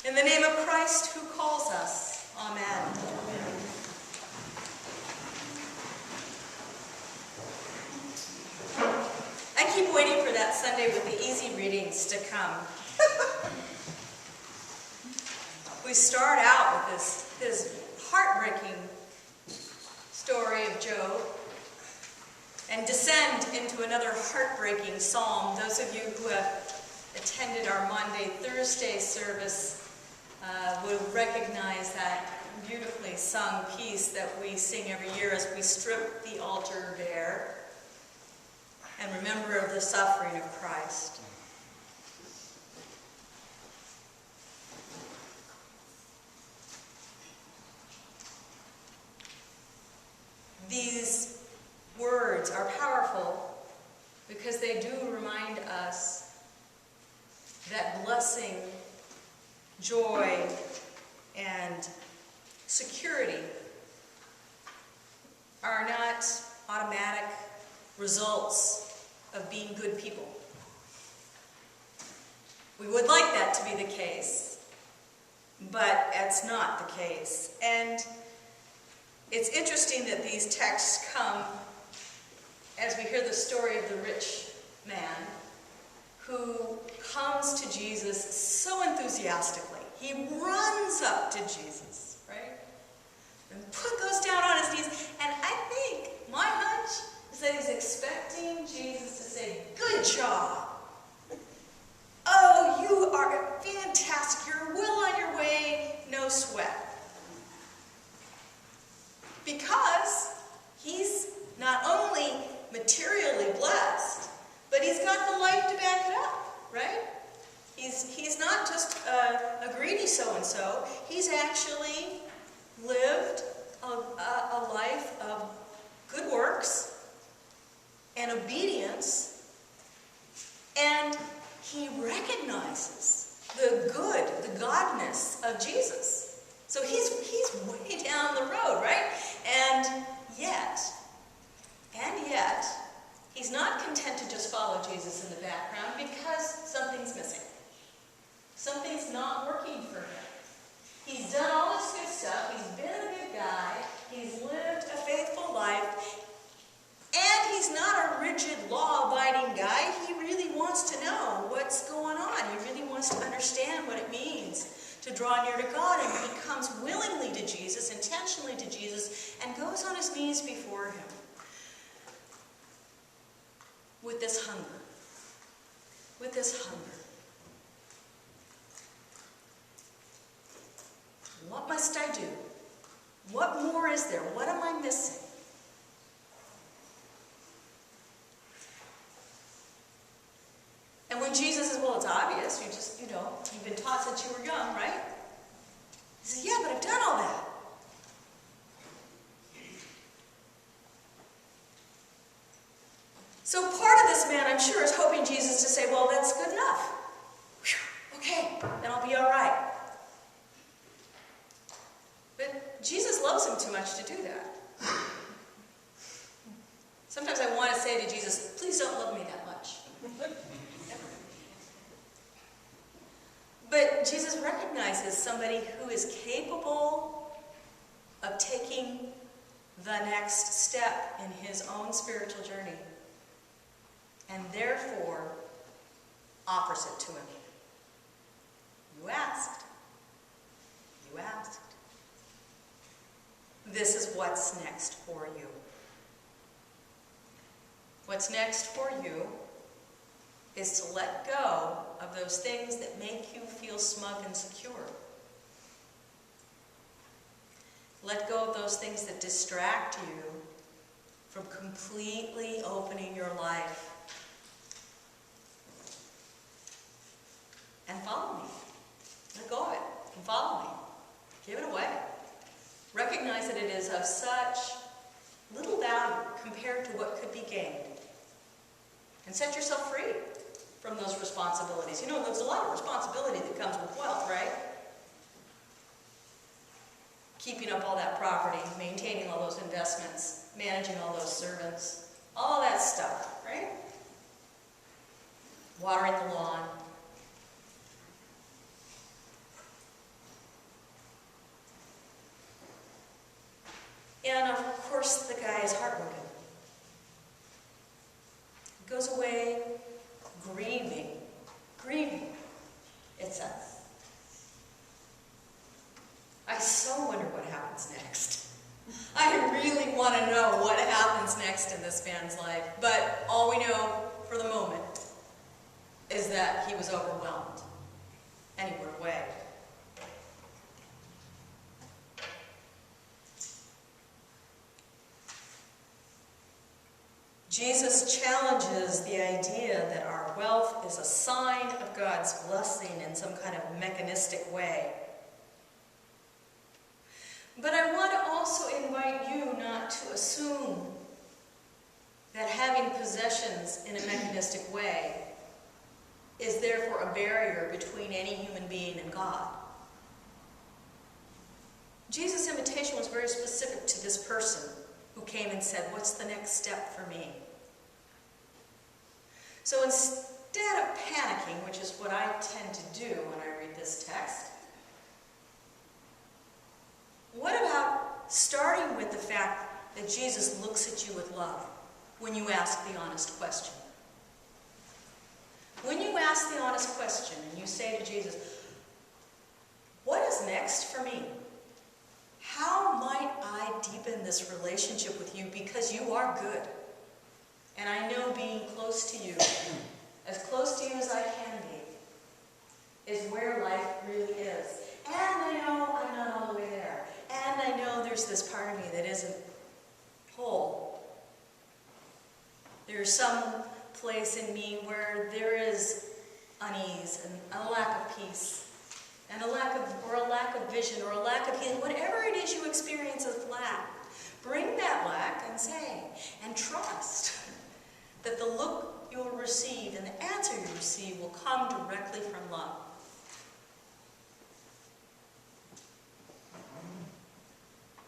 In the name of Christ who calls us. Amen. Amen. I keep waiting for that Sunday with the easy readings to come. We start out with this heartbreaking story of Job and descend into another heartbreaking psalm. Those of you who have attended our Monday, Thursday service will recognize that beautifully sung piece that we sing every year as we strip the altar bare and remember of the suffering of Christ. These words are powerful because they do remind us that blessing, joy, and security are not automatic results of being good people. We would like that to be the case, but it's not the case. And it's interesting that these texts come as we hear the story of the rich man who comes to Jesus so enthusiastically. He runs up to Jesus, right? And goes down on his knees. And I think my hunch is that he's expecting Jesus to say, "Good job. Oh, you are fantastic. You're well on your way. No sweat." Because he's not only materially blessed, but he's got the life to back it up, right? He's not just a greedy so-and-so. He's actually lived a life of good works and obedience, and he recognizes the good, the godness of Jesus. So he's way down the road, right? And yet, he's not content to just follow Jesus in the background because something's missing. Something's not working for him. He's done all this good stuff. He's been a good guy. He's lived a faithful life. And he's not a rigid, law-abiding guy. He really wants to know what's going on. He really wants to understand what it means to draw near to God. And he comes willingly to Jesus, intentionally to Jesus, and goes on his knees before him with this hunger. With this hunger. What must I do? What more is there? What am I missing? And when Jesus says, well, it's obvious, you've been taught since you were young, right? He says, yeah, but I've done all that. So part of this man, I'm sure, is hoping Jesus to say, well, that's good enough. Whew, okay, then I'll be all right. But Jesus loves him too much to do that. Sometimes I want to say to Jesus, please don't love me that much. But Jesus recognizes somebody who is capable of taking the next step in his own spiritual journey, and therefore offers it to him. You asked. You asked. This is what's next for you. What's next for you is to let go of those things that make you feel smug and secure. Let go of those things that distract you from completely opening your life. And follow me. Let go of it and follow me. Give it away. Recognize that it is of such little value compared to what could be gained. And set yourself free from those responsibilities. You know, there's a lot of responsibility that comes with wealth, right? Keeping up all that property, maintaining all those investments, managing all those servants, all that stuff, right? Watering the lawn. course, the guy is heartbroken. He goes away grieving, it says. I so wonder what happens next. I really want to know what happens next in this man's life, but all we know for the moment is that he was overwhelmed and he went away. Jesus challenges the idea that our wealth is a sign of God's blessing in some kind of mechanistic way. But I want to also invite you not to assume that having possessions in a mechanistic way is therefore a barrier between any human being and God. Jesus' invitation was very specific to this person who came and said, "What's the next step for me?" So instead of panicking, which is what I tend to do when I read this text, what about starting with the fact that Jesus looks at you with love when you ask the honest question? When you ask the honest question and you say to Jesus, "What is next for me? How might I deepen this relationship with you because you are good? And I know being close to you, as close to you as I can be, is where life really is. And I know I'm not all the way there. And I know there's this part of me that isn't whole. There's some place in me where there is unease and a lack of peace, and a lack of vision, or a lack of healing. Whatever it is you experience as lack, bring that lack and say, and trust that the look you will receive and the answer you receive will come directly from love.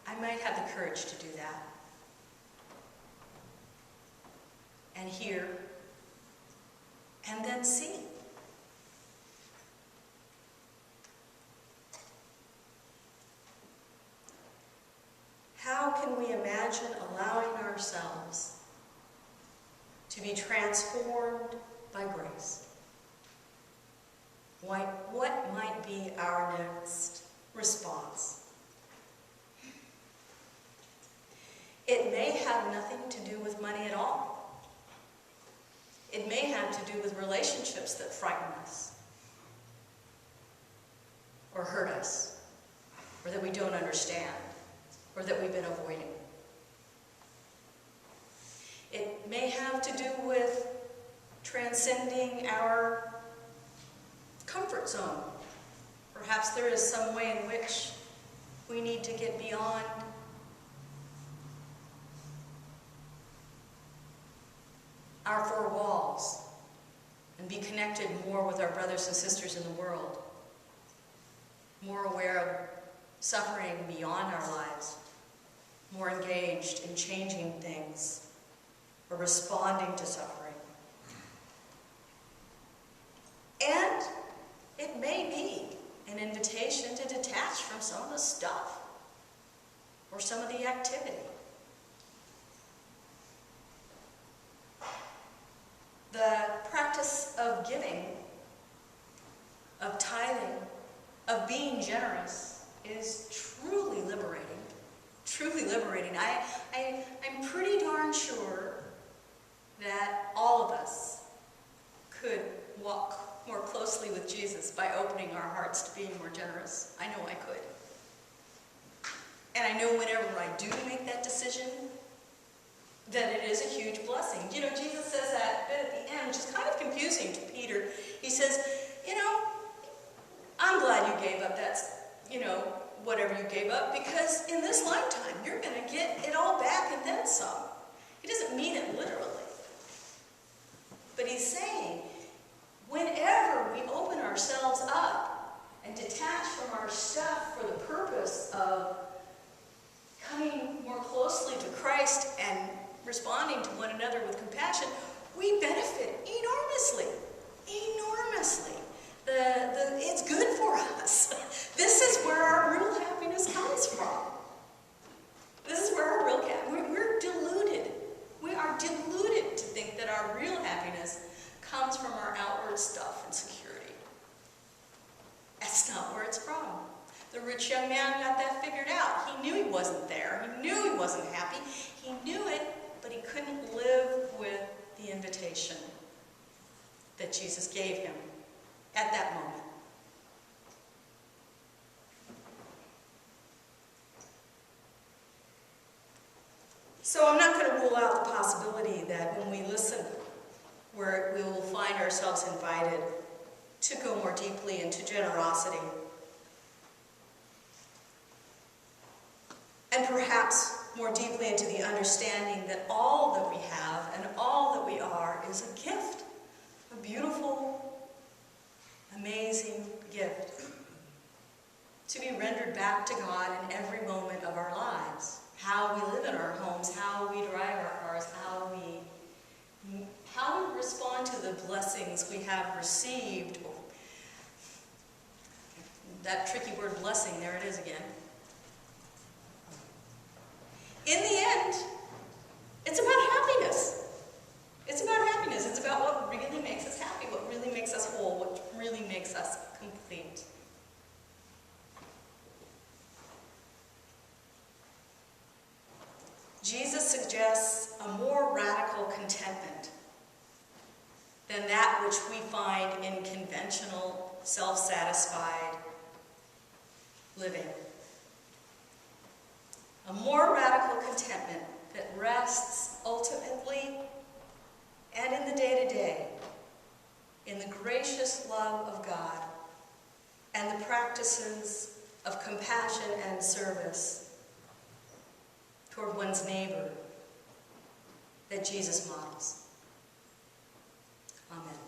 I might have the courage to do that. And hear, and then see. How can we imagine allowing ourselves to be transformed by grace? What might be our next response? It may have nothing to do with money at all. It may have to do with relationships that frighten us, or hurt us, or that we don't understand, or that we've been avoiding. It may have to do with transcending our comfort zone. Perhaps there is some way in which we need to get beyond our four walls and be connected more with our brothers and sisters in the world, more aware of suffering beyond our lives, more engaged in changing things or responding to suffering. And it may be an invitation to detach from some of the stuff or some of the activity. The practice of giving, of tithing, of being generous is truly liberating. Truly liberating. I'm pretty darn sure that all of us could walk more closely with Jesus by opening our hearts to being more generous. I know I could. And I know whenever I do make that decision, that it is a huge blessing. You know, Jesus says that bit at the end, which is kind of confusing to Peter. He says, I'm glad you gave up that, whatever you gave up, because in this lifetime, you're going to get it all back and then some. He doesn't mean it literally. But he's saying, whenever we open ourselves up and detach from our stuff for the purpose of coming more closely to Christ and responding to one another with compassion, we benefit enormously. Enormously. It's good for us. This is where our real happiness comes from. This is where our real happiness. it's from. The rich young man got that figured out. He knew he wasn't there. He knew he wasn't happy. He knew it, but he couldn't live with the invitation that Jesus gave him at that moment. So I'm not going to rule out the possibility that when we listen, we will find ourselves invited to go more deeply into generosity. And perhaps more deeply into the understanding that all that we have and all that we are is a gift, a beautiful, amazing gift, to be rendered back to God in every moment of our lives. How we live in our homes, how we drive our cars, how we respond to the blessings we have received. That tricky word blessing, there it is again. In the end, it's about happiness. It's about happiness. It's about what really makes us happy, what really makes us whole, what really makes us complete. Jesus suggests a more radical contentment than that which we find in conventional, self-satisfied living. A more radical contentment that rests ultimately and in the day-to-day in the gracious love of God and the practices of compassion and service toward one's neighbor that Jesus models. Amen.